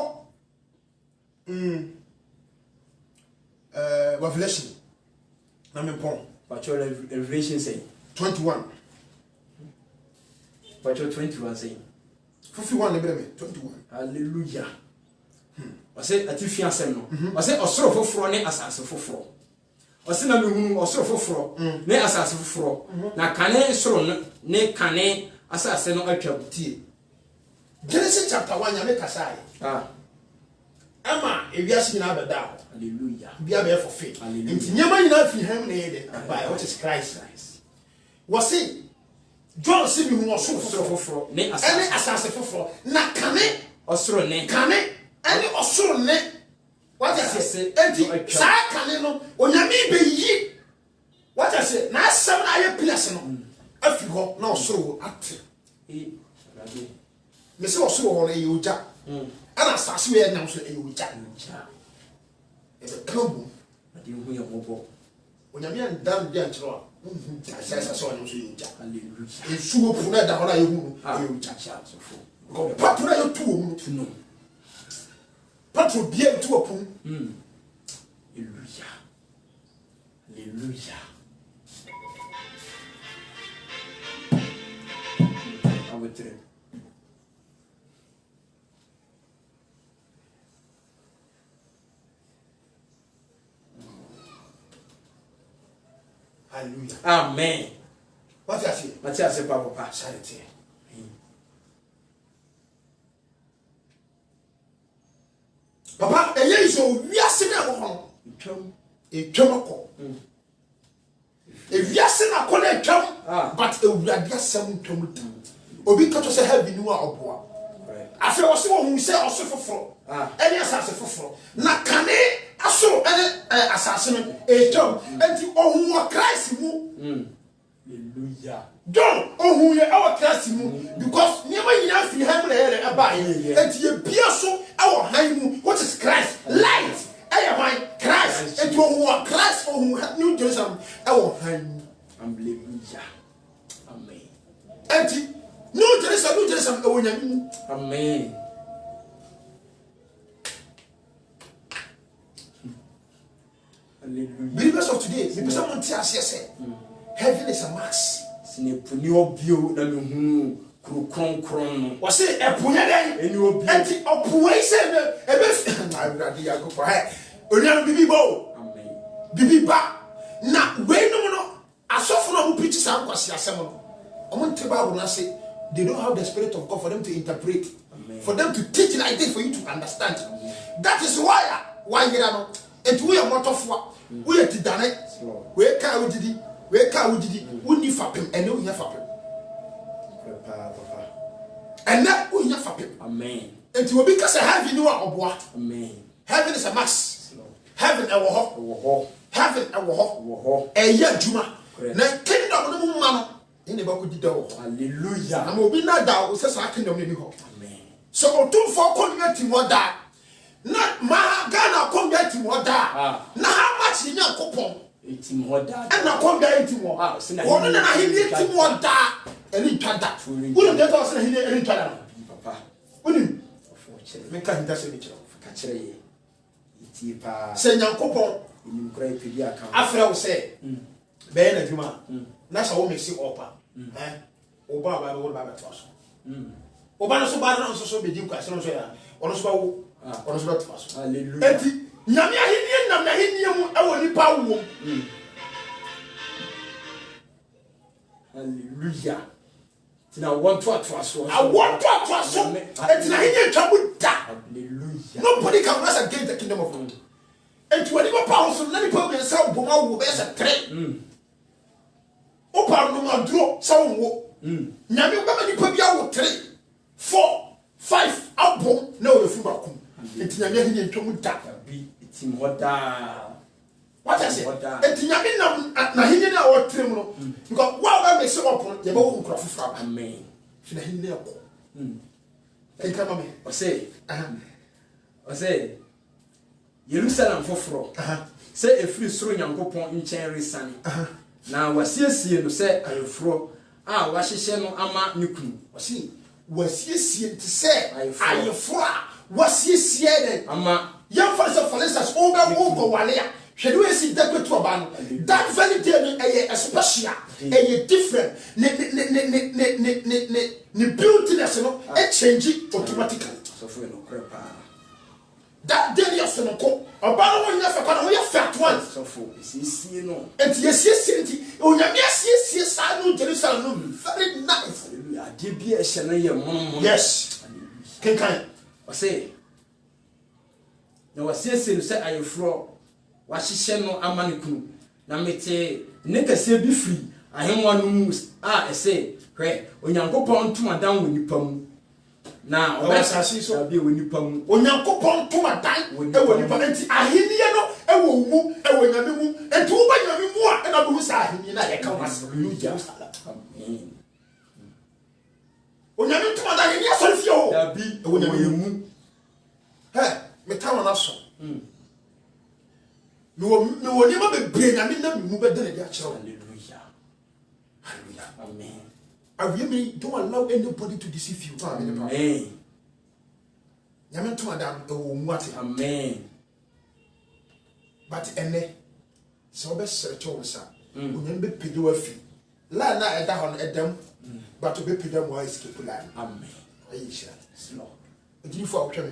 Revelation na me pon ba cho Revelation say 21 ba cho 21 say 51 ne brɛ me 21 hallelujah ɔsɛ ati fi asɛm no ɔsɛ ɔsoro foforo ne asase foforo ɔsɛ na mehunu ɔsoro foforo ne asase foforo na kane soro ne kane asase no atwa butie Genesis chapter 1 nyame kasae ama ewiase nyina bɛda hɔ hallelujah bia bɛ for faith nti nyama nyina fi ham na yɛ de by what is Christ wɔse John se bi hu ɔsoro foforo ne asase foforo na kane ɔsoro ne kane ɛne ɔsoro ne what I say enti saa kane no onyame bɛyi what I say na asɛm na ayɛ pillars no afi hɔ na ɔsoro ate me se ɔsoro hɔ no ɛyɛ ogya ana asase wɔ yɛ nam so ɛyɛ ogya ɛbɛ kambu ade hu yɛ mɔbɔ onyame andam de ankyerɛ a asase so ɔnam so ɛyɛ ogya hallelujah nsuo pu na ɛda hɔ no a yɛhu no ɛyɛ ogya patro na yɛtu wɔ mu no patro bia ntu wɔ pum hallelujah hallelujah awotre hallelujah amen what I say Matias papa charity papa ɛyɛ iso wiase na wɔ hɔ etwam akɔ ewiase na kɔ na etwam but ewurade asɛm ntwam da obi kato sɛ ha bi nu a ɔboa afɛ ɔse wɔ hu sɛ ɔso foforo ɛne asase foforo na kane aso ɛne asase no etwam enti ɔhu wɔ Christ mu hallelujah John ɔhu yɛ ɛwɔ Christ mu because nneɛma nyinaa fi ha mu na yɛ ɛbaeɛ enti yɛbia so ɛwɔ han mu what is Christ light ɛyɛ hwan Christ enti ɔhu wɔ Christ ɔhu New Jerusalem ɛwɔ han mu hallelujah amen enti New Jerusalem ɛwɔ nyame mu amen hallelujah believers of today me pesa mo ntia aseɛ heaven is a mass sinepuni obio na mehu kru kronkron no wɔse ɛponya dɛn eni obi enti ɔpoa yi sɛ ɛbɛ na awurade yakokɔ ha oniano bibi ba o amen bibi ba na weinom no asɔfo no mo preach some kwasiasem omo te Bible na say they don't have the spirit of God for them to interpret. Amen. For them to teach like this for you to understand. Amen. That is why here no and we are motofo we are tidane we ka wudidi woni fapem ene wo nya fapem papa ene wo nya fapem. Amen. And you will be because heaven you are oboa. Amen. Heaven is a mass. Heaven a wo heaven a wo e ya juma na kingdom no mu ma no in the book did hallelujah. I'm obi na da o se sa kingdom no bi ho. Amen. So otum for community mo da na ma Ghana community mo da na how much in Yakopon etim ho da and na community mo ono na hini etim mo da eni twada wonu de to se na hini eni twada papa wonu me ka hinta se me kire ka kire ye iti pa se Yakopon nim kra ipedi aka afra wo se be na djuma na sha wo mexi opa oba ba wo ba to so oba no so ba no so be di kwa se no so ya ono so ba wo ono so ba to so hallelujah enti nyame ahini nam na ahini mu e wo ni pa wo hallelujah tina want to so I want to so enti na ahini twa mu da hallelujah nobody can rise against the kingdom of God enti wani ba pa so na ni pa be sa bo ma wo be sa 3 opa no ma duro sa wo nyame ba ma ni pa bia wo 3 4 5 abom na o fu ba ku enti nyame ahini ntwa mu da bi eti moda what I say enti nyame na ahini na wo 3 mu no because wa ba me se opon ye ba wo nkura fufura ba amen fi na ahini na ko enka ma me o say Jerusalem foforo say efiri soro nyankopon nchen resane na wasiesie no se ayefro a wahyehye no ama nikunu wasi wasiesie ti se ayefro a wasiesie den ama yam for instance oba go wale a hwedu esi dekwetu oba no that very day no eye special eye different ne beautiness no e change automatically so for no crepa that day yes no ko oba no nya fa kwa no ya fat one so for esi no enti esi enti onyame esi sa no Jerusalem no very nice hallelujah de bi e hye no ye mom yes kenkan o say na wasiesi no say ayefro wahyehyɛ no amanikunu na mete ne kase bi free ahemwa no mu a ese hwɛ onyankopɔn ntomadan wɔ nipa mu na obasase so abi wɔ nipa mu onyankopɔn ntomadan wɔ nipa enti ahenie no ɛwɔ mu ɛwɔ nyame mu enti wo ba nyame mu a ɛna bo sa ahenie na yɛ ka waso Jerusalem amen onyame ntomadan ni asɔre fie ho abi ɛwɔ nyame mu metawa na so me woni ma be bre nyame na mu be dene dia kire hallelujah hallelujah amen I really don't allow anybody to deceive you. Amen. Nyame to madam e wo mu ate. Amen. But ene so be search wo sa. Onyam be pede wa fi. La na e da ho no edam. But be pede mo escape la. Amen. Ayi sha. Lord. Ejini fo awtwa me.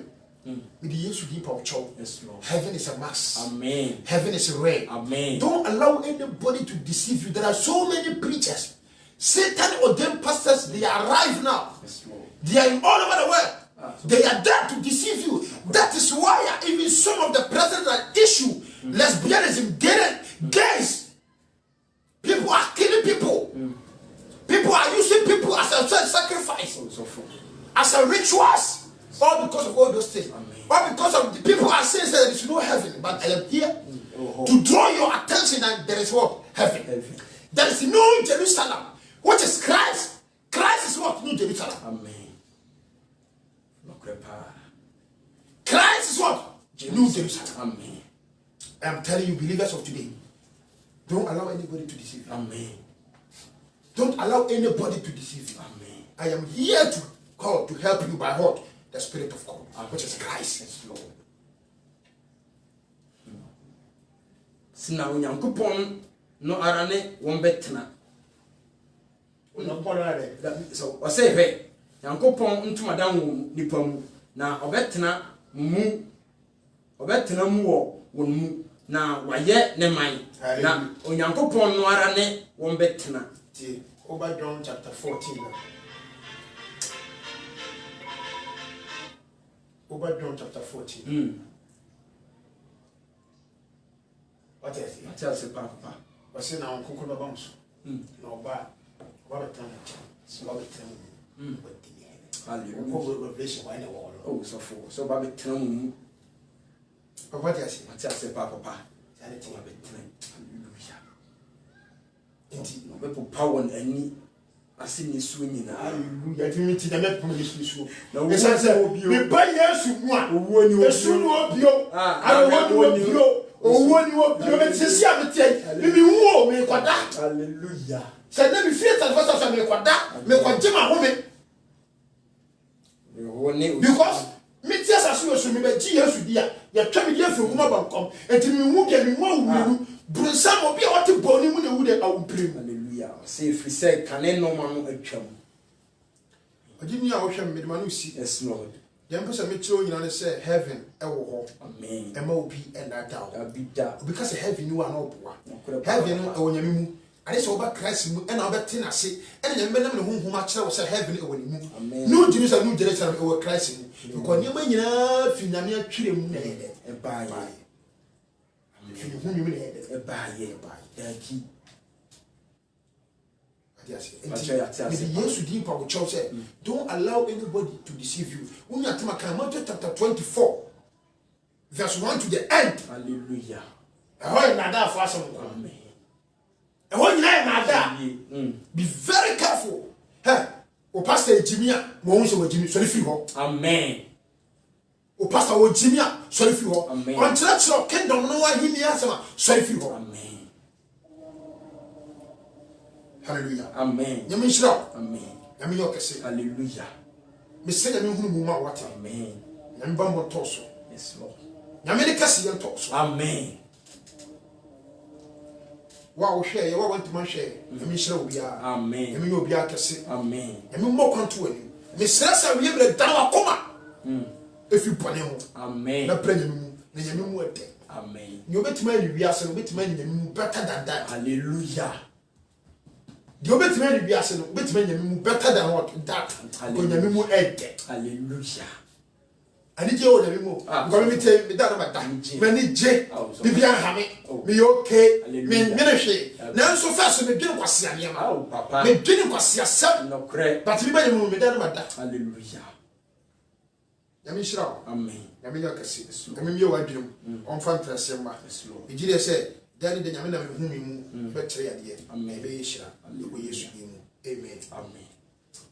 With the Yesu deep of chow. Yes, Lord. Heaven is a mass. Amen. Heaven is rare. Amen. Don't allow anybody to deceive you. There are so many preachers. Satan ordained pastors, they arrive now. Yes, Lord. They are all over the world. They are there to deceive you. That is why even some of the presidents that issue lesbianism, gays. People are killing people. People are using people as a sacrifice, as a rituals. All because of all those things. All because of the people are saying that there is no heaven. But I am here to draw your attention that there is what? Heaven. There is no Jerusalem. What is Christ? Christ is what? New Jerusalem. Amen. Christ is what? New Jerusalem. Amen. I am telling you, believers of today, don't allow anybody to deceive you. Amen. Don't allow anybody to deceive you. Amen. I am here to call to help you by what? The Spirit of God, which is Christ. Yes, Lord. Sina unyankopon no arane wombetena. So I say hey, nyankopon ntomadan wo nipa mu na obetena mu wo mu na waye ne man na onyankopon no arane wombetena Over John chapter 14. Over John chapter 14. What is it? What else, Papa? What's in our cocoa bombs? No, but what a time. What a time. Revelation, why no? Oh, so for so Baby Tram. What is it? What else, Papa? Anything of it. Hallelujah. No power and any. I see you swinging. Hallelujah. You mean to the net police? No, yes, I said, you buy yes, one. When you soon will be, I don't want you. Oh, when you will be, you see, I'm saying, maybe war, make what that. Hallelujah. Said, let me feel that was a make what that, make what Jim home. Because me tears as you assume that Jesus would be a travel here from Mobile come, and to me, who can be more Brunsam will be out to Bonnie when you would have play. Hallelujah. See if we say, can any no man a chum? I didn't know how made Manusi. Yes, Lord. The Empress Mitchell, you know, say heaven, Amen. MOP and that down. Because heaven you are not poor. Heaven, when you and it's over Christ and over Tennessee, and the men who much was a heaven when you move. No Jews are new generation over Christ. Because you may have Finamia Trim a buy. Whom you made a buy, thank you. Yes, you deep our church. Don't allow anybody to deceive you. When you are to Matthew chapter 24, verse 1 to the end. Hallelujah. Amen. And when you are be very careful. Hey, O Pastor Jimmy, Monso Jimmy, sorry for you. Amen. O Pastor Jimmy, sorry for you. Amen. On church of kingdom, no one he has sorry for you. Amen. Hallelujah. Amen. You mean sure? Amen. You mean you say hallelujah. Me say you mean who muma what? Amen. You mean bambo toso. Yes, Lord. You mean kasi you toso. Amen. Wow, share you want to man share. You mean sure obia. Amen. You mean obia kase. Amen. You mean more kwanto ani. Me say say we able down akoma. If you pone ho. Amen. Na pray mu. Na you mu ete. Amen. You betima ni wiase, you betima ni mu better than that. Hallelujah. You bet me be asking, bet me better than what that. Hallelujah. I need you to remove. Going to tell me that about that. Many J. Bibian Hammy. Me okay. Me ministry. Now so fast me didn't was Siam. Oh, Papa. Me didn't was Siam. No credit. But you made me done about that. Hallelujah. Yamishra. Amen. Yamika see. I mean, you are doing on fantasy. You say. Daddy, the Yamina whom you better at the end. Amen. Amen. Amen.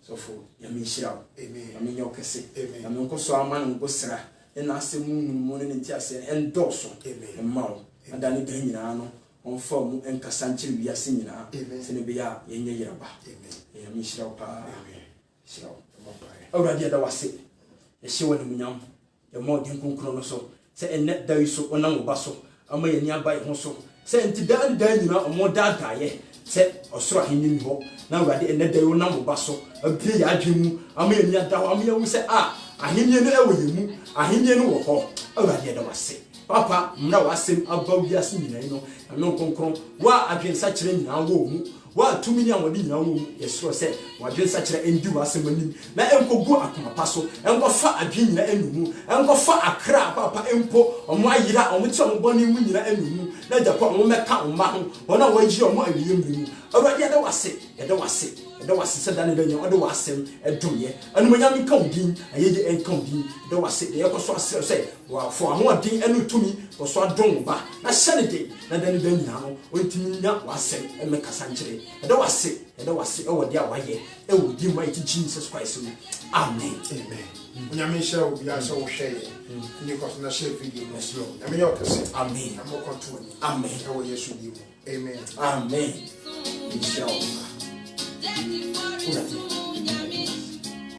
So for Yamisha. Amen. I mean, your cassette. Amen. I mean, Cosa man go sir. And I say moon and Tiasa and Dawson. Amen. And Mount. And then again, on form and Cassanchi, we are singing. Amen. Senebia, Yaba. Amen. Yamisha. Amen. Shall. Already, that was it. A show in the Munyam. The more than Concronoso. Say a net there is so on basso. I may nearby also. Say nti dan nyina omoda daye se osoro ahenni ho na urade ene dan wo nam ba so abie ya adwemu ama eni ada ho ama hu se ahenni no eweyemu ahenni no wo ho urade da wase papa mna wasem abawiase nyina no no konkron wa adwensa kire nyina wo mu wa tumi ni awodi nyina wo mu yesoro se wa adwensa kire endi wasem anim na enkogu akomapa so enkofa adwen nyina enumu enkofa akra papa empo omo ayira omo ti omo boni mu nyina enumu na japo omo meka omma ho wona waji omo awiyem mu awurade da wase se dane da nya ode wasem edomye anum nya mi kan din ayeje enkan din da wase de yekoso ase se wa fo amo din enu tumi koso adon ba na shanede na dane da nya no ontimi nya wasem emeka sankire da wase ewo dia waye ewo di mighty Jesus Christ. Amen. Amen. Nyamisha obi aso wo hwe ni ko na share video no so nyame yokase. Amen. Amo konto ni. Amen. Ewo Yesu di mu. Amen. Amen. Inshallah.